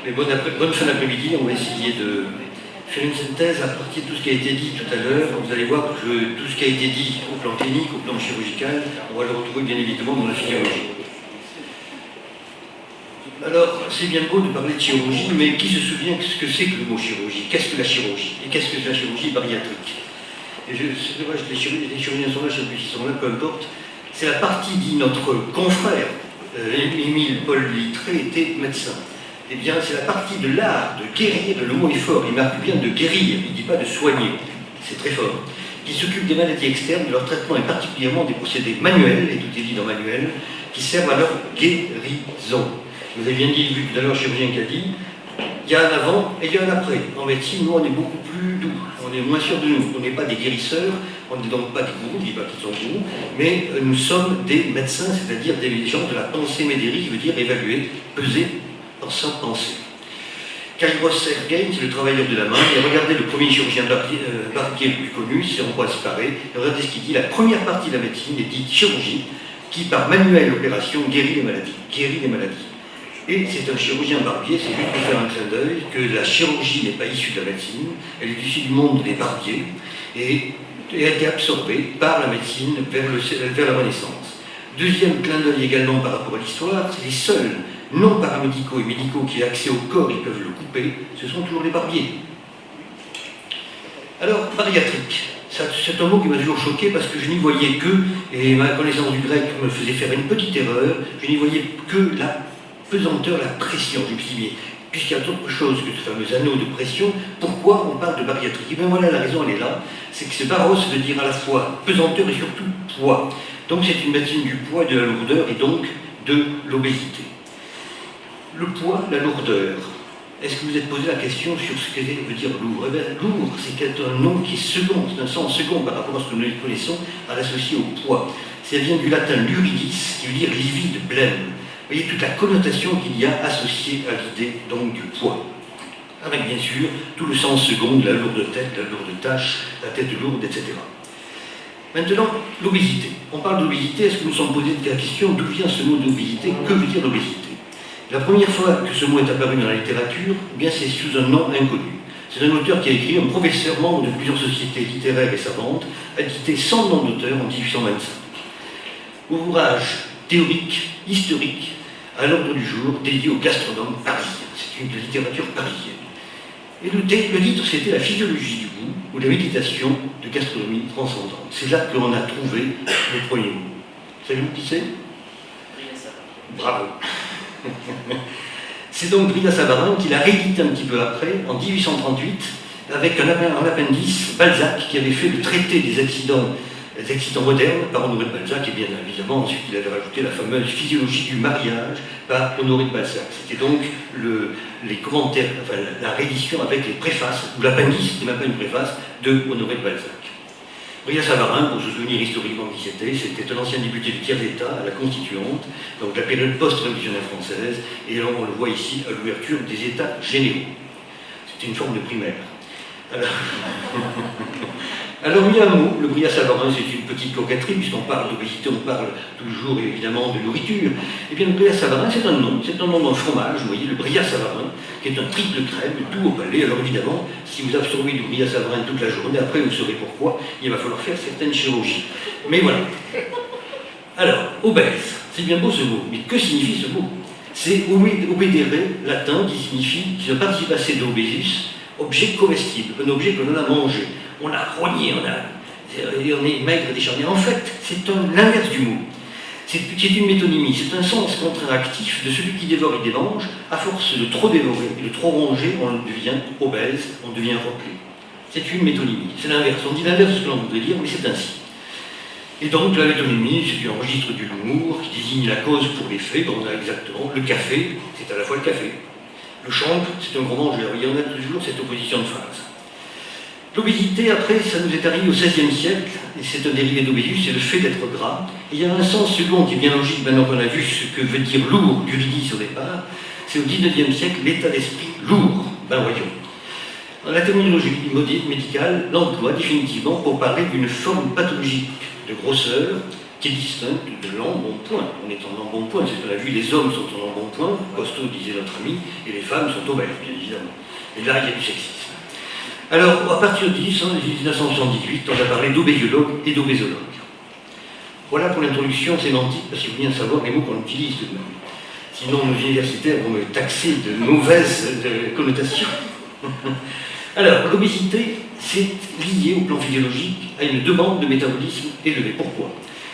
Mais bonne fin d'après-midi, on va essayer de faire une synthèse à partir de tout ce qui a été dit tout à l'heure. Vous allez voir que tout ce qui a été dit au plan clinique, au plan chirurgical, on va le retrouver bien évidemment dans la physiologie. Alors, c'est bien beau de parler de chirurgie, mais qui se souvient de ce que c'est que le mot chirurgie? Qu'est-ce que la chirurgie? Et qu'est-ce que la chirurgie bariatrique? Et c'est dommage que les chirurgiens sont là, je ne sais plus s'ils sont là, peu importe. C'est la partie, dit notre confrère, Émile Paul Littré, était médecin. Eh bien, c'est la partie de l'art de guérir, le mot est fort, il marque bien de guérir, il ne dit pas de soigner, c'est très fort, qui s'occupe des maladies externes, de leur traitement et particulièrement des procédés manuels, et tout est dit dans manuel, qui servent à leur guérison. Vous avez bien dit, vu tout à l'heure, le chirurgien qui a dit, il y a un avant et il y a un après. En médecine, nous, on est beaucoup plus doux, on est moins sûr de nous. On n'est pas des guérisseurs, on n'est donc pas des gourous, je ne dis pas qu'ils sont gourous, mais nous sommes des médecins, c'est-à-dire des gens de la pensée médérique, qui veut dire évaluer, peser dans sa pensée. Kairos Sergeï, c'est le travailleur de la main, et regardez le premier chirurgien barbier le plus connu, c'est Ambroise Paré, et regardez ce qu'il dit, la première partie de la médecine est dite chirurgie, qui par manuelle opération guérit les maladies. Guérit les maladies. Et c'est un chirurgien barbier, c'est lui qui fait un clin d'œil, que la chirurgie n'est pas issue de la médecine, elle est issue du monde des barbiers, et a été absorbée par la médecine vers la Renaissance. Deuxième clin d'œil également par rapport à l'histoire, les seuls non paramédicaux et médicaux qui aient accès au corps, ils peuvent le couper, ce sont toujours les barbiers. Alors, bariatrique, c'est un mot qui m'a toujours choqué parce que je n'y voyais que, et ma connaissance du grec me faisait faire une petite erreur, je n'y voyais que la pesanteur, la pression. Je me suis dit, puisqu'il y a d'autres choses que ce fameux anneau de pression, pourquoi on parle de bariatrique? Et bien voilà, la raison elle est là, c'est que ce baros veut dire à la fois pesanteur et surtout poids. Donc c'est une médecine du poids et de la lourdeur et donc de l'obésité. Le poids, la lourdeur. Est-ce que vous êtes posé la question sur ce que veut dire lourd? Eh bien, lourd, c'est un nom qui est second, c'est un sens second par rapport à ce que nous connaissons, à l'associer au poids. Ça vient du latin luridis, qui veut dire livide, blême. Vous voyez toute la connotation qu'il y a associée à l'idée donc du poids. Avec bien sûr tout le sens second de la lourde tête, la lourde tâche, la tête lourde, etc. Maintenant, l'obésité. On parle d'obésité, est-ce que nous nous sommes posé la question d'où vient ce mot d'obésité? Que veut dire l'obésité? La première fois que ce mot est apparu dans la littérature, eh bien c'est sous un nom inconnu. C'est un auteur qui a écrit, un professeur membre de plusieurs sociétés littéraires et savantes, édité sans nom d'auteur en 1825. Ouvrage théorique, historique, à l'ordre du jour, dédié aux gastronomes parisiens. C'est une littérature parisienne. Et le titre, c'était La physiologie du goût, ou la méditation de gastronomie transcendante. C'est là que l'on a trouvé le premier mot. Savez-vous qui c'est? Bravo. C'est donc Brillat-Savarin qui l'a réédité un petit peu après, en 1838, avec un appendice, Balzac, qui avait fait le traité des accidents modernes par Honoré de Balzac, et bien évidemment ensuite il avait rajouté la fameuse physiologie du mariage par Honoré de Balzac. C'était donc les commentaires, enfin la réédition avec les préfaces, ou l'appendice, qui n'est même pas une préface, de Honoré de Balzac. Brillat-Savarin, pour se souvenir historiquement qui c'était un ancien député du tiers d'État à la Constituante, donc la période post-révolutionnaire française, et là on le voit ici à l'ouverture des États généraux. C'était une forme de primaire. Alors il y a un mot, le Brillat-Savarin, c'est une petite coquetterie, puisqu'on parle d'obésité, on parle toujours évidemment de nourriture. Eh bien le Brillat-Savarin, c'est un nom d'un fromage, vous voyez, le Brillat-Savarin, qui est un triple crème, tout au palais. Alors évidemment, si vous absorbez du Brillat-Savarin toute la journée, après vous saurez pourquoi, il va falloir faire certaines chirurgies. Mais voilà. Alors, obèse, c'est bien beau ce mot, mais que signifie ce mot? C'est obedere, latin, qui ne participe assez d'obesus, objet comestible, un objet que l'on a mangé. On a rogné, on est maigre et décharné. En fait, c'est l'inverse du mot. C'est une métonymie, c'est un sens contractif de celui qui dévore et démange. À force de trop dévorer et de trop ronger, on devient obèse, on devient roclé. C'est une métonymie, c'est l'inverse. On dit l'inverse de ce que l'on voudrait dire, mais c'est ainsi. Et donc la métonymie, c'est un registre de l'humour qui désigne la cause pour l'effet. On a exactement le café, c'est à la fois le café. Le chancre, c'est un gros mangeur. Il y en a toujours cette opposition de phase. L'obésité, après, ça nous est arrivé au XVIe siècle, et c'est un dérivé d'obésus, c'est le fait d'être gras. Et il y a un sens second qui est bien logique, maintenant qu'on a vu ce que veut dire lourd, d'Eurydice au départ, c'est au XIXe siècle l'état d'esprit lourd. Ben voyons. Dans la terminologie médicale, l'emploi définitivement pour parler d'une forme pathologique de grosseur qui est distincte de l'embonpoint. On est en embonpoint, c'est ce qu'on a vu, les hommes sont en embonpoint, costaud disait notre ami, et les femmes sont obèses, bien évidemment. Et là, il y a du sexisme. Alors, à partir de 1978, on a parlé d'obésiologue et d'obésologue. Voilà pour l'introduction sémantique, parce qu'il faut bien savoir les mots qu'on utilise tout de même. Sinon, nos universitaires vont me taxer de mauvaises connotations. Alors, l'obésité, c'est lié au plan physiologique à une demande de métabolisme élevée. Pourquoi?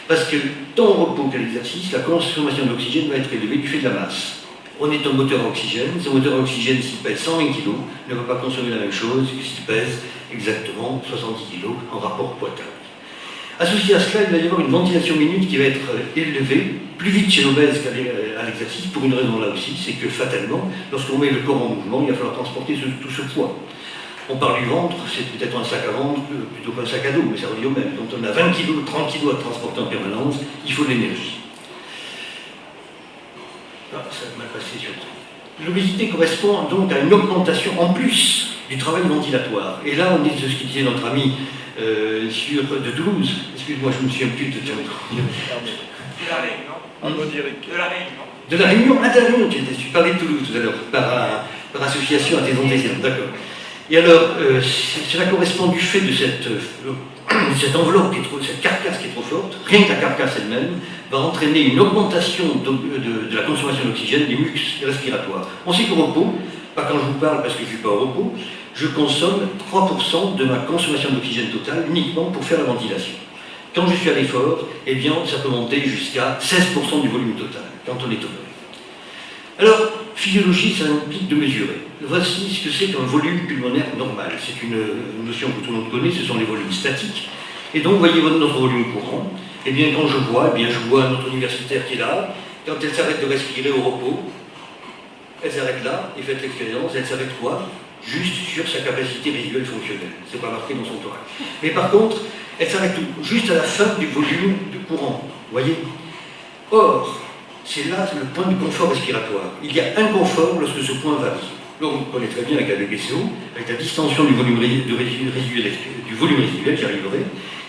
Parce que, tant au repos qu'à l'exercice, la consommation d'oxygène va être élevée du fait de la masse. On est un moteur à oxygène. Ce moteur à oxygène, s'il pèse 120 kg, ne va pas consommer la même chose que s'il pèse exactement 70 kg en rapport poids-taille. Associé à cela, il va y avoir une ventilation minute qui va être élevée plus vite chez l'obèse qu'à l'exercice, pour une raison là aussi, c'est que fatalement, lorsqu'on met le corps en mouvement, il va falloir transporter tout ce poids. On parle du ventre, c'est peut-être un sac à ventre plutôt qu'un sac à dos, mais ça revient au même. Quand on a 20 kg, 30 kg à transporter en permanence, il faut de l'énergie. Ah, ça m'a passé sur le truc. L'obésité correspond donc à une augmentation en plus du travail ventilatoire. Et là, on est de ce que disait notre ami de Toulouse. Excuse-moi, je me souviens plus de De la Réunion. De la Réunion. De la Réunion. Ah, de la Réunion, tu parlais de Toulouse tout à l'heure, par association à tes antécédents, d'accord. Et alors, cela correspond du fait de cette enveloppe, cette carcasse qui est trop forte, rien que la carcasse elle-même, va entraîner une augmentation de la consommation d'oxygène des muqueuses respiratoires. On sait qu'au repos, pas quand je vous parle parce que je ne suis pas au repos, je consomme 3% de ma consommation d'oxygène totale uniquement pour faire la ventilation. Quand je suis à l'effort, eh bien, ça peut monter jusqu'à 16% du volume total, quand on est au repos. Alors, physiologie, ça implique de mesurer. Voici ce que c'est qu'un volume pulmonaire normal. C'est une notion que tout le monde connaît, ce sont les volumes statiques. Et donc, vous voyez notre volume courant. Eh bien, quand je vois notre universitaire qui est là, quand elle s'arrête de respirer au repos, elle s'arrête là, et faites l'expérience, elle s'arrête quoi? Juste sur sa capacité résiduelle fonctionnelle. C'est pas marqué dans son thorax. Mais par contre, elle s'arrête juste à la fin du volume de courant. Vous voyez? Or, c'est là le point de confort respiratoire. Il y a un confort lorsque ce point varie. Donc, vous connaissez très bien avec la BPCO, avec la distension du volume résiduel, j'y arriverai.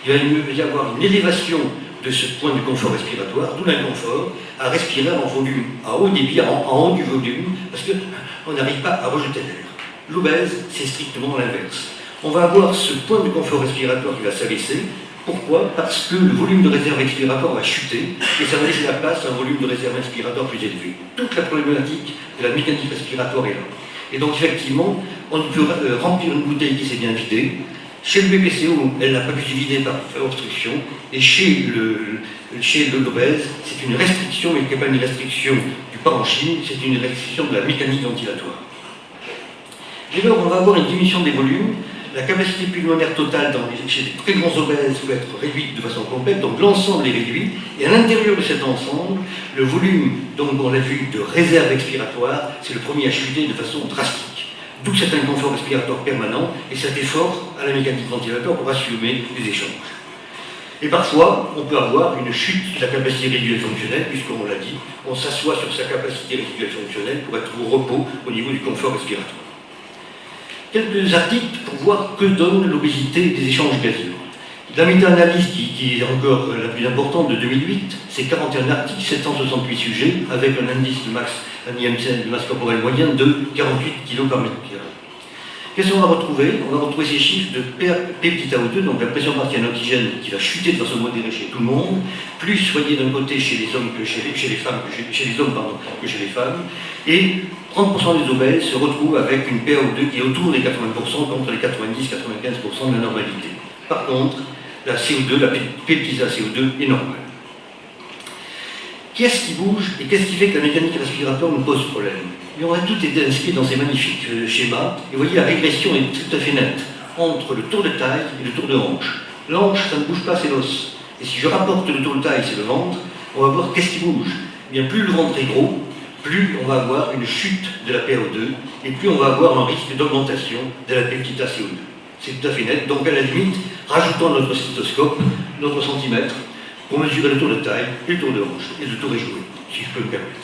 Il va y avoir une élévation de ce point de confort respiratoire, d'où l'inconfort, à respirer en volume, à haut débit, en haut du volume, parce qu'on n'arrive pas à rejeter l'air. L'obèse, c'est strictement l'inverse. On va avoir ce point de confort respiratoire qui va s'abaisser. Pourquoi? Parce que le volume de réserve expiratoire va chuter et ça va laisser la place à un volume de réserve inspiratoire plus élevé. Toute la problématique de la mécanique respiratoire est là. Et donc effectivement, on peut remplir une bouteille qui s'est bien vidée. Chez le BPCO, elle n'a pas pu se vider par obstruction. Et chez l'obèse, c'est une restriction, mais qui n'est pas une restriction du parenchyme, c'est une restriction de la mécanique ventilatoire. Dès lors, on va avoir une diminution des volumes. La capacité pulmonaire totale chez les très grands obèses peut être réduite de façon complète, donc l'ensemble est réduit, et à l'intérieur de cet ensemble, le volume, donc on l'a vu, de réserve expiratoire, c'est le premier à chuter de façon drastique. D'où cet inconfort respiratoire permanent et cet effort à la mécanique ventilatoire pour assumer les échanges. Et parfois, on peut avoir une chute de la capacité résiduelle fonctionnelle, puisqu'on l'a dit, on s'assoit sur sa capacité résiduelle fonctionnelle pour être au repos au niveau du confort respiratoire. Quelques articles pour voir que donne l'obésité des échanges gazeux. La méta-analyse qui est encore la plus importante de 2008, c'est 41 articles, 768 sujets, avec un indice de masse, un IMC de masse corporelle moyen de 48 kg par mètre carré. Qu'est-ce qu'on va retrouver? On va retrouver ces chiffres de P-AO2, donc la pression partielle en oxygène qui va chuter de façon modérée chez tout le monde, plus, voyez, d'un côté chez les hommes que chez les femmes, chez les hommes que chez les femmes, et 30% des obèses se retrouvent avec une PaO2 qui est autour des 80% contre les 90-95% de la normalité. Par contre, la CO2, la peptisa CO2 est normale. Qu'est-ce qui bouge et qu'est-ce qui fait que la mécanique respiratoire nous pose problème? Et on a tout été inscrit dans ces magnifiques schémas, et vous voyez, la régression est tout à fait nette entre le tour de taille et le tour de hanche. L'hanche, ça ne bouge pas, c'est l'os. Et si je rapporte le tour de taille, c'est le ventre, on va voir qu'est-ce qui bouge. Eh bien, plus le ventre est gros, plus on va avoir une chute de la PaO2, et plus on va avoir un risque d'augmentation de la peptida CO2. C'est tout à fait net. Donc, à la limite, rajoutons notre stéthoscope, notre centimètre, pour mesurer le tour de taille et le tour de hanche. Et le tour est joué, si je peux me permettre.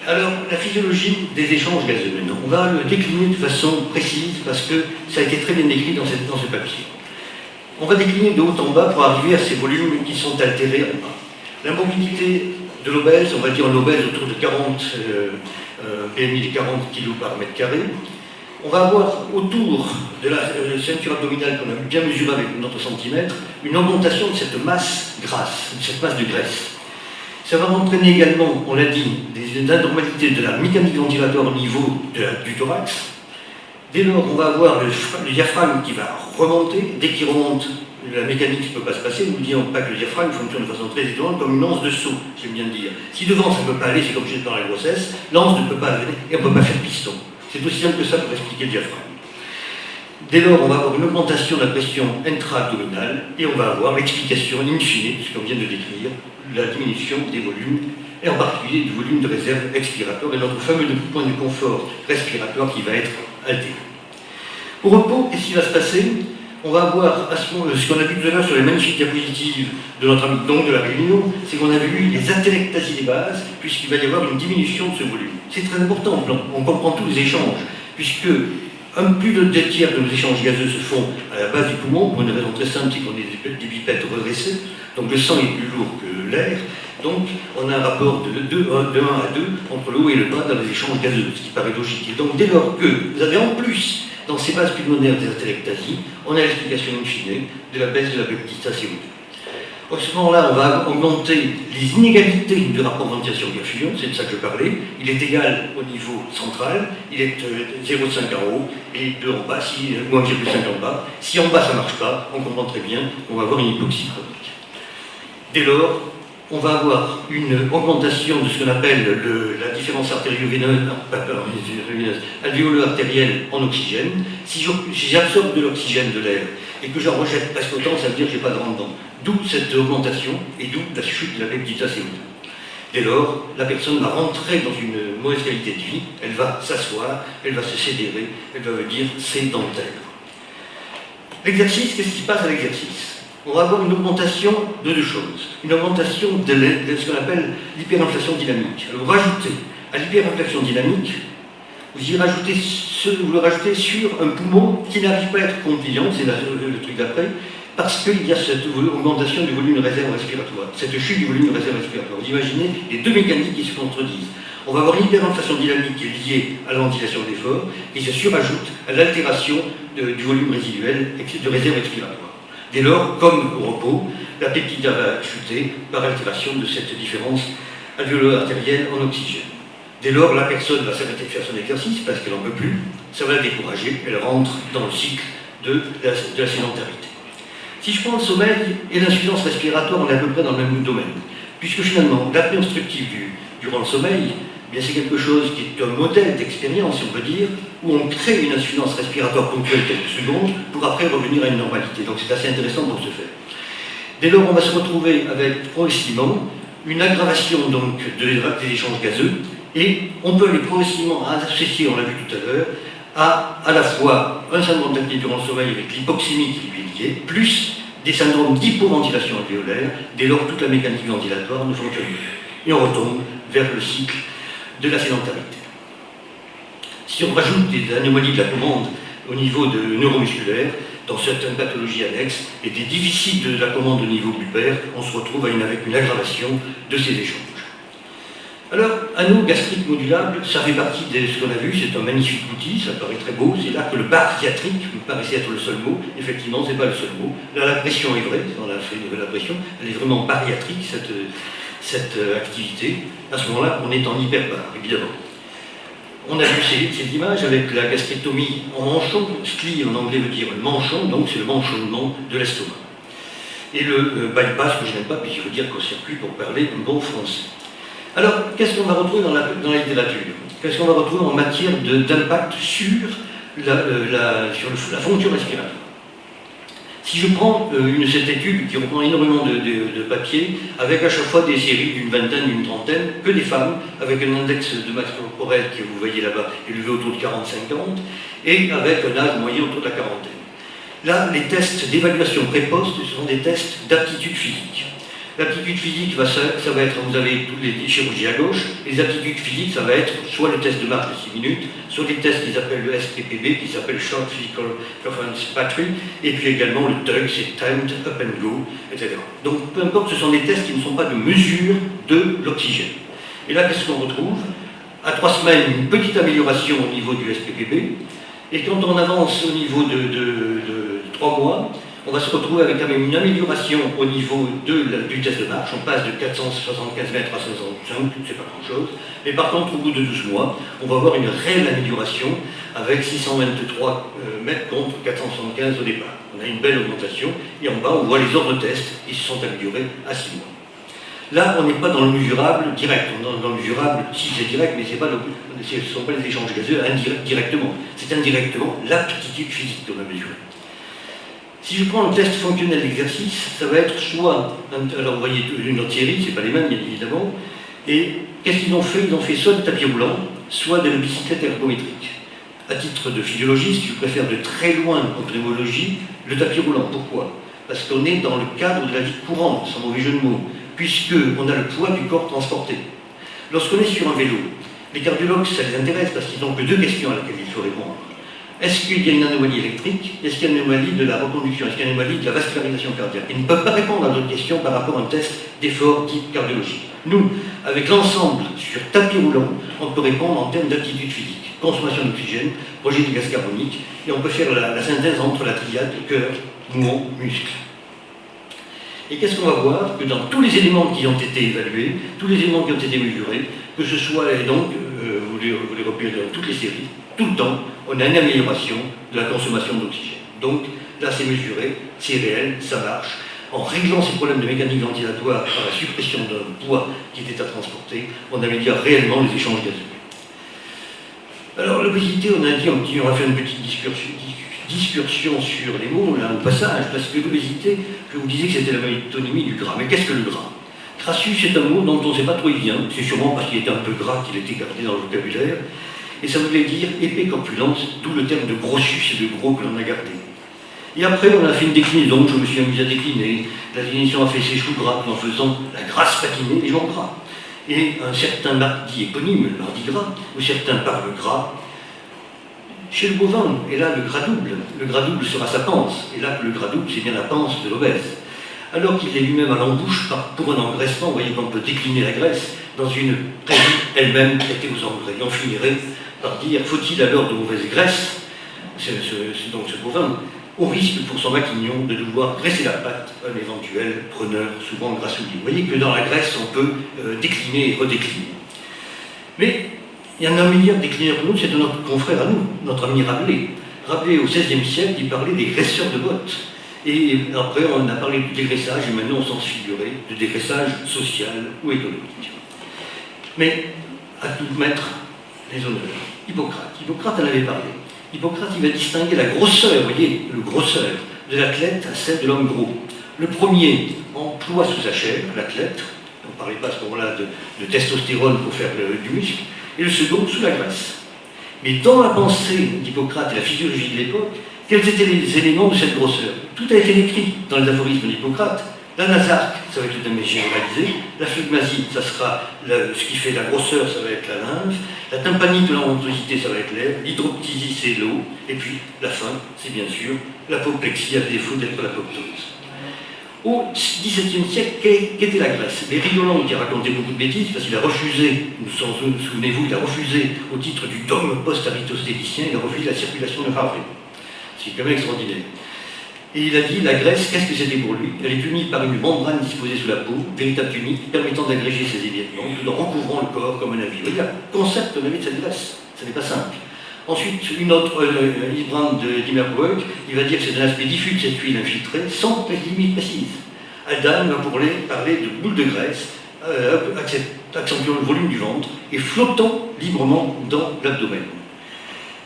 Alors, la physiologie des échanges gazeux maintenant. On va le décliner de façon précise parce que ça a été très bien décrit dans ce papier. On va décliner de haut en bas pour arriver à ces volumes qui sont altérés en bas. La mobilité de l'obèse, on va dire l'obèse autour de 40 BMI de 40 kg par mètre carré. On va avoir autour de la ceinture abdominale qu'on a bien mesurée avec notre centimètre, une augmentation de cette masse grasse, de cette masse de graisse. Ça va entraîner également, on l'a dit, des anormalités de la mécanique ventilatoire au niveau du thorax. Dès lors, on va avoir le diaphragme qui va remonter. Dès qu'il remonte, la mécanique ne peut pas se passer. Nous ne disons pas que le diaphragme fonctionne de façon très étonnante comme une anse de saut, j'aime bien dire. Si devant ça ne peut pas aller, c'est comme chez dans la grossesse, l'anse ne peut pas aller et on ne peut pas faire piston. C'est aussi simple que ça pour expliquer le diaphragme. Dès lors, on va avoir une augmentation de la pression intra-abdominale et on va avoir l'explication in fine, ce qu'on vient de décrire, la diminution des volumes, et en particulier du volume de réserve expiratoire et notre fameux point de confort respiratoire qui va être altéré. Au repos, qu'est-ce qui va se passer? On va avoir ce qu'on a vu tout à l'heure sur les magnifiques diapositives de notre ami donc de la réunion, c'est qu'on a vu les atérectasies des bases, puisqu'il va y avoir une diminution de ce volume. C'est très important, on comprend tous les échanges, puisque plus de 2 tiers de nos échanges gazeux se font à la base du poumon, pour une raison très simple, c'est qu'on est des bipettes redressés, donc le sang est plus lourd que l'air, donc on a un rapport de 1 à 2 entre le haut et le bas dans les échanges gazeux, ce qui paraît logique. Et donc dès lors que vous avez en plus dans ces bases pulmonaires des atérectasies, on a l'explication in fine de la baisse de la peptide CO2. À ce moment-là, on va augmenter les inégalités du rapport ventilation-perfusion, c'est de ça que je parlais. Il est égal au niveau central, il est 0,5 en haut et 2 en bas, moins 0,5 en bas. Si en bas ça ne marche pas, on comprend très bien qu'on va avoir une hypoxie chronique. Dès lors, on va avoir une augmentation de ce qu'on appelle la différence alvéolo-artérielle en oxygène. Si j'absorbe de l'oxygène de l'air et que j'en rejette presque autant, ça veut dire que je n'ai pas de rendement. D'où cette augmentation et d'où la chute de la peptide CO2. Dès lors, la personne va rentrer dans une mauvaise qualité de vie, elle va s'asseoir, elle va se sédérer, elle va dire sédentaire. L'exercice, qu'est-ce qui se passe à l'exercice? On va avoir une augmentation de 2 choses. Une augmentation de ce qu'on appelle l'hyperinflation dynamique. Alors, rajoutez à l'hyperinflation dynamique, vous le rajoutez sur un poumon qui n'arrive pas à être compliant, c'est le truc d'après, parce qu'il y a cette augmentation du volume de réserve respiratoire, cette chute du volume de réserve respiratoire. Vous imaginez les 2 mécaniques qui se contredisent. On va avoir une hyperinflation dynamique qui est liée à la ventilation d'effort et se surajoute à l'altération du volume résiduel de réserve expiratoire. Dès lors, comme au repos, la peptide va chuter par altération de cette différence alvéolo-artérielle en oxygène. Dès lors, la personne va s'arrêter de faire son exercice parce qu'elle n'en peut plus, ça va la décourager, elle rentre dans le cycle de la sédentarité. Si je prends le sommeil et l'insuffisance respiratoire, on est à peu près dans le même domaine, puisque finalement, l'apnée obstructive durant le sommeil, bien c'est quelque chose qui est un modèle d'expérience, si on peut dire, où on crée une insuffisance respiratoire ponctuelle quelques secondes pour après revenir à une normalité. Donc c'est assez intéressant pour ce faire. Dès lors, on va se retrouver avec progressivement une aggravation donc, des échanges gazeux et on peut aller progressivement associer, on l'a vu tout à l'heure, à la fois un syndrome d'apnée durant le sommeil avec l'hypoxémie qui lui est liée, plus des syndromes d'hypoventilation alvéolaire, dès lors toute la mécanique ventilatoire ne fonctionne plus. Et on retombe vers le cycle de la sédentarité. Si on rajoute des anomalies de la commande au niveau neuromusculaire, dans certaines pathologies annexes, et des déficits de la commande au niveau bulbaire, on se retrouve avec une aggravation de ces échanges. Alors, anneau gastrique modulable, ça fait partie de ce qu'on a vu, c'est un magnifique outil, ça paraît très beau, c'est là que le bariatrique me paraissait être le seul mot, effectivement, c'est pas le seul mot. Là, la pression est vraie, on a fait la pression, elle est vraiment bariatrique, cette activité. À ce moment-là, on est en hyperbare, évidemment. On a vu ces images avec la gastrectomie en manchon, SCLI en anglais veut dire le manchon, donc c'est le manchonnement de l'estomac. Et le bypass, que je n'aime pas, puis je veux dire qu'au circuit pour parler un bon français. Alors, qu'est-ce qu'on va retrouver dans la littérature? Qu'est-ce qu'on va retrouver en matière d'impact sur la fonction respiratoire? Si je prends cette étude qui reprend énormément de papiers, avec à chaque fois des séries d'une vingtaine, d'une trentaine, que des femmes, avec un index de masse corporelle que vous voyez là-bas, élevé autour de 40-50, et avec un âge moyen autour de la quarantaine. Là, les tests d'évaluation préposte sont des tests d'aptitude physique. L'aptitude physique, ça va être, vous avez tous les chirurgies à gauche, les aptitudes physiques, ça va être soit le test de marche de 6 minutes, soit les tests qu'ils appellent le SPPB, qui s'appelle Short Physical Performance Battery, et puis également le TUG, c'est Timed Up and Go, etc. Donc peu importe, ce sont des tests qui ne sont pas de mesure de l'oxygène. Et là, qu'est-ce qu'on retrouve? À 3 semaines, une petite amélioration au niveau du SPPB, et quand on avance au niveau de 3 mois, on va se retrouver avec quand même une amélioration au niveau du test de marche. On passe de 475 mètres à 65, c'est pas grand-chose. Mais par contre, au bout de 12 mois, on va avoir une réelle amélioration avec 623 mètres contre 475 au départ. On a une belle augmentation. Et en bas, on voit les ordres tests qui se sont améliorés à 6 mois. Là, on n'est pas dans le mesurable direct. On est dans le mesurable, si c'est direct, mais ce ne sont pas les échanges gazeux directement. C'est indirectement l'aptitude physique qu'on a mesurée. Si je prends le test fonctionnel d'exercice, ça va être soit, alors vous voyez une autre série, c'est pas les mêmes bien évidemment, et qu'est-ce qu'ils ont fait? Ils ont fait soit du tapis roulant, soit de la bicyclette ergométrique. À titre de physiologiste, je préfère de très loin en pneumologie le tapis roulant. Pourquoi? Parce qu'on est dans le cadre de la vie courante, sans mauvais jeu de mots, puisqu'on a le poids du corps transporté. Lorsqu'on est sur un vélo, les cardiologues, ça les intéresse parce qu'ils n'ont que 2 questions à laquelle il faut répondre. Est-ce qu'il y a une anomalie électrique? Est-ce qu'il y a une anomalie de la reconduction? Est-ce qu'il y a une anomalie de la vascularisation cardiaque? Ils ne peuvent pas répondre à d'autres questions par rapport à un test d'effort type cardiologique. Nous, avec l'ensemble sur tapis roulant, on peut répondre en termes d'aptitude physique, consommation d'oxygène, rejet de gaz carbonique, et on peut faire la synthèse entre la triade cœur, poumon, muscle. Et qu'est-ce qu'on va voir? Que dans tous les éléments qui ont été évalués, tous les éléments qui ont été mesurés, que ce soit, et donc, vous les repérez dans toutes les séries, tout le temps, on a une amélioration de la consommation d'oxygène. Donc, là, c'est mesuré, c'est réel, ça marche. En réglant ces problèmes de mécanique ventilatoire par la suppression d'un poids qui était à transporter, on améliore réellement les échanges gazeux. Alors, l'obésité, on a dit, on va faire une petite discursion sur les mots, là, au passage, parce que l'obésité, je vous disais que c'était la métonymie du gras. Mais qu'est-ce que le gras? Crassus, c'est un mot dont on ne sait pas trop il vient. C'est sûrement parce qu'il était un peu gras qu'il était gardé dans le vocabulaire. Et ça voulait dire épais corpulence, d'où le terme de grossus et de gros que l'on a gardé. Et après, on a fait une déclinaison, je me suis amusé à décliner. La définition a fait ses choux gras en faisant la grasse patinée des gens gras. Et un certain mardi éponyme, le mardi gras, où certains parlent gras. Chez le bovin, et là le gras double sera sa panse. Et là, le gras double, c'est bien la panse de l'obèse. Alors qu'il est lui-même à l'embouche pour un engraissement, vous voyez qu'on peut décliner la graisse dans une prairie elle-même était aux engrais. Et on finirait par dire, faut-il alors de mauvaises graisses, donc ce bovin, au risque pour son maquignon de devoir graisser la patte à un éventuel preneur, souvent grassouillet. Vous voyez que dans la graisse, on peut décliner et redécliner. Mais il y en a un meilleur déclineur que nous, c'est notre confrère à nous, notre ami Rabelais. Rabelais, au XVIe siècle, il parlait des graisseurs de bottes. Et après, on a parlé du dégraissage, et maintenant on s'en figurait, du dégraissage social ou économique. Mais, à tout mettre les honneurs, Hippocrate en avait parlé. Hippocrate, il va distinguer la grosseur, vous voyez, le grosseur de l'athlète à celle de l'homme gros. Le premier emploie sous sa chair, l'athlète, on ne parlait pas à ce moment-là de testostérone pour faire du muscle, et le second sous la graisse. Mais dans la pensée d'Hippocrate et la physiologie de l'époque, quels étaient les éléments de cette grosseur? Tout a été écrit dans les aphorismes d'Hippocrate. La nasarque, ça va être tout à fait généralisé. La phlegmasie, ça sera ce qui fait la grosseur, ça va être la lymphe. La tympanite, l'odontosité, ça va être l'air. L'hydroptysie, c'est l'eau. Et puis, la faim, c'est bien sûr l'apoplexie, à défaut d'être l'apoptose. Au XVIIe siècle, qu'était la Grèce? Mais Riolan, qui a raconté beaucoup de bêtises, parce qu'il a refusé, souvenez-vous, il a refusé, au titre du dogme post-aristotélien, il a refusé la circulation de Harvey. C'est quand même extraordinaire. Et il a dit, la Grèce, qu'est-ce que c'était pour lui? Elle est punie par une membrane disposée sous la peau, véritable tunique, permettant d'agréger ses évitements, tout en recouvrant le corps comme un habit. Vous voyez, le concept de cette Grèce, ce n'est pas simple. Ensuite, une autre, Hildebrand de Dimmerburg, il va dire que c'est un aspect diffus de cette huile infiltrée, sans limite précise. Aldan va parler de boules de graisse, accentuant le volume du ventre et flottant librement dans l'abdomen.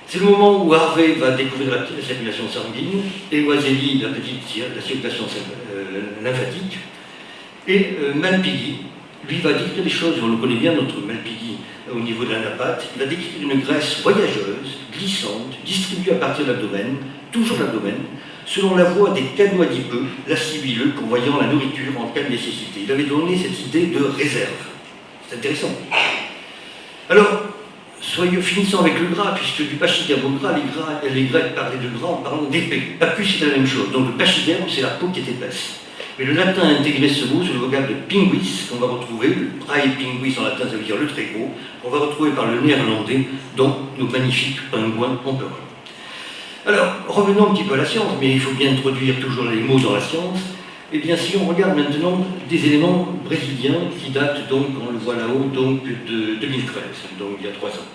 C'est le moment où Harvey va découvrir la circulation sanguine, et Oiseli la circulation lymphatique, et Malpighi, lui, va décrire des choses, on le connaît bien, notre Malpighi, au niveau de l'anapathe, il va décrire une graisse voyageuse, glissante, distribuée à partir de l'abdomen, toujours l'abdomen, selon la voie des canaux adipeux, la sibylle pourvoyant la nourriture en cas de nécessité. Il avait donné cette idée de réserve. C'est intéressant. Alors, finissons avec le gras, puisque du pachyderme au gras, les Grecs parlaient de gras en parlant d'épais. Pacus, c'est la même chose. Donc le pachyderme, c'est la peau qui est épaisse. Mais le latin a intégré ce mot sous le vocable de pinguis, qu'on va retrouver, le prae pinguis en latin, ça veut dire le très gros, qu'on va retrouver par le néerlandais dans nos magnifiques pingouins empereurs. Alors, revenons un petit peu à la science, mais il faut bien introduire toujours les mots dans la science. Eh bien, si on regarde maintenant des éléments brésiliens qui datent donc, on le voit là-haut, donc de 2013, donc il y a 3 ans.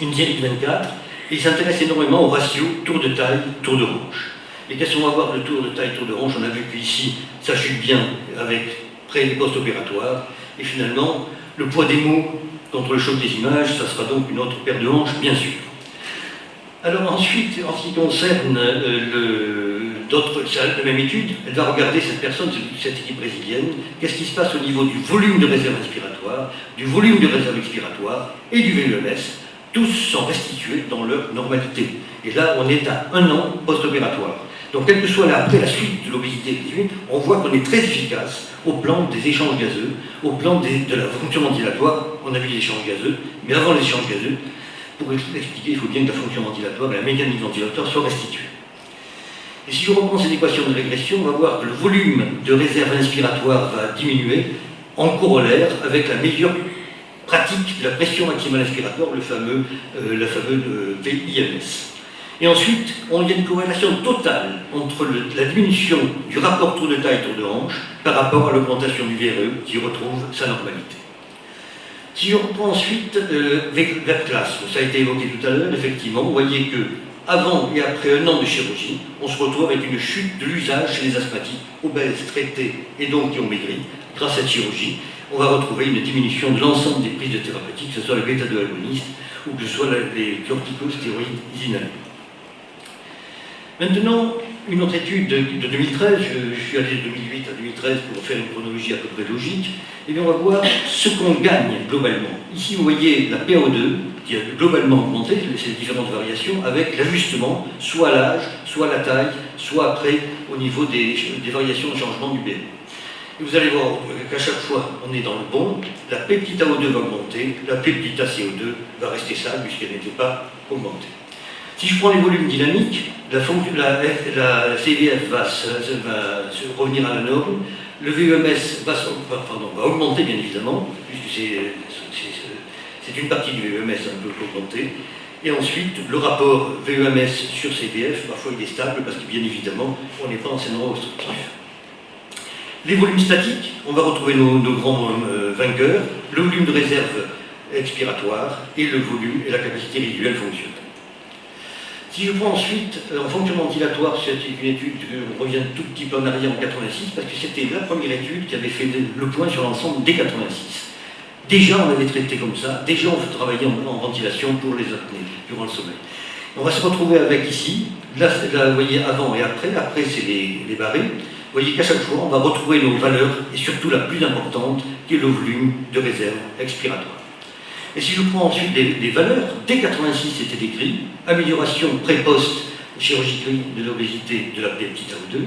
Une série de 24, et ils s'intéressent énormément au ratio tour de taille, tour de hanche. Et qu'est-ce qu'on va voir de tour de taille, tour de hanche? On a vu qu'ici, ça chute bien avec pré- et post-opératoire, et finalement, le poids des mots contre le choc des images, ça sera donc une autre paire de hanches, bien sûr. Alors ensuite, en ce qui concerne la même étude, elle va regarder cette personne, cette équipe brésilienne, qu'est-ce qui se passe au niveau du volume de réserve inspiratoire, du volume de réserve expiratoire et du VEMS. Tous sont restitués dans leur normalité. Et là, on est à 1 an post-opératoire. Donc, quelle que soit après la suite de l'obésité, on voit qu'on est très efficace au plan des échanges gazeux, au plan de la fonction ventilatoire. On a vu les échanges gazeux, mais avant les échanges gazeux, pour l'expliquer, il faut bien que la fonction ventilatoire et la mécanique ventilatoire soient restituées. Et si je reprends cette équation de régression, on va voir que le volume de réserve inspiratoire va diminuer en corollaire avec la meilleure pratique de la pression maximale inspiratoire, le fameux VIMS. Et ensuite, il y a une corrélation totale entre la diminution du rapport tour de taille, tour de hanche, par rapport à l'augmentation du VRE qui retrouve sa normalité. Si je reprends ensuite VERCLAS, ça a été évoqué tout à l'heure, effectivement, vous voyez que avant et après 1 an de chirurgie, on se retrouve avec une chute de l'usage chez les asthmatiques, obèses, traités et donc qui ont maigri. Grâce à cette chirurgie, on va retrouver une diminution de l'ensemble des prises de thérapeutiques, que ce soit les bêta-2 agonistes ou que ce soit les corticostéroïdes inhalés. Maintenant, une autre étude de 2013, je suis allé de 2008 à 2013 pour faire une chronologie à peu près logique, et bien on va voir ce qu'on gagne globalement. Ici, vous voyez la PaO2 qui a globalement augmenté, ces différentes variations, avec l'ajustement, soit à l'âge, soit à la taille, soit après au niveau des variations de changement du BM. Et vous allez voir qu'à chaque fois, on est dans le bon, la peptide AO2 va augmenter, la peptide CO2 va rester stable puisqu'elle n'était pas augmentée. Si je prends les volumes dynamiques, la CVF va revenir à la norme, le VEMS va augmenter bien évidemment, puisque c'est une partie du VEMS un peu augmentée, et ensuite le rapport VEMS sur CVF, parfois il est stable parce que bien évidemment on n'est pas en syndrome obstructif. Les volumes statiques, on va retrouver nos grands vainqueurs, le volume de réserve expiratoire et le volume et la capacité résiduelle fonctionnelle. Si je prends ensuite, en fonction ventilatoire, c'est une étude, on revient tout petit peu en arrière en 86, parce que c'était la première étude qui avait fait le point sur l'ensemble des 86. Déjà, on avait traité comme ça, déjà on travaillait en ventilation pour les apnées, durant le sommeil. On va se retrouver avec ici, là vous voyez avant et après c'est les barrés. Vous voyez qu'à chaque fois, on va retrouver nos valeurs, et surtout la plus importante, qui est le volume de réserve expiratoire. Et si je prends ensuite des valeurs, dès 86 c'était décrit, amélioration pré-post chirurgicale de l'obésité de la peptide AO2,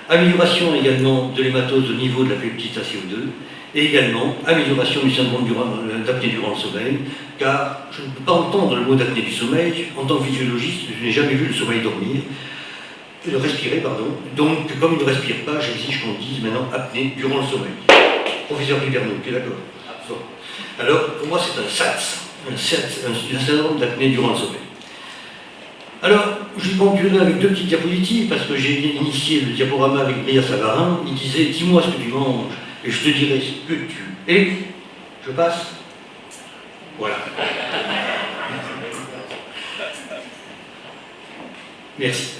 amélioration également de l'hématose au niveau de la peptide CO2, et également amélioration du syndrome d'apnée durant le sommeil, car je ne peux pas entendre le mot d'apnée du sommeil, en tant que physiologiste, je n'ai jamais vu le sommeil dormir, respirer, pardon, donc comme il ne respire pas, j'exige qu'on dise maintenant apnée durant le sommeil. Professeur Piverneau, tu es d'accord? Bon. Alors, pour moi, c'est un SATS, un syndrome d'apnée durant le sommeil. Alors, je conclurai avec 2 petites diapositives, parce que j'ai initié le diaporama avec Bria Savarin. Il disait, dis-moi ce que tu manges, et je te dirai ce que tu es. Je passe. Voilà. Merci.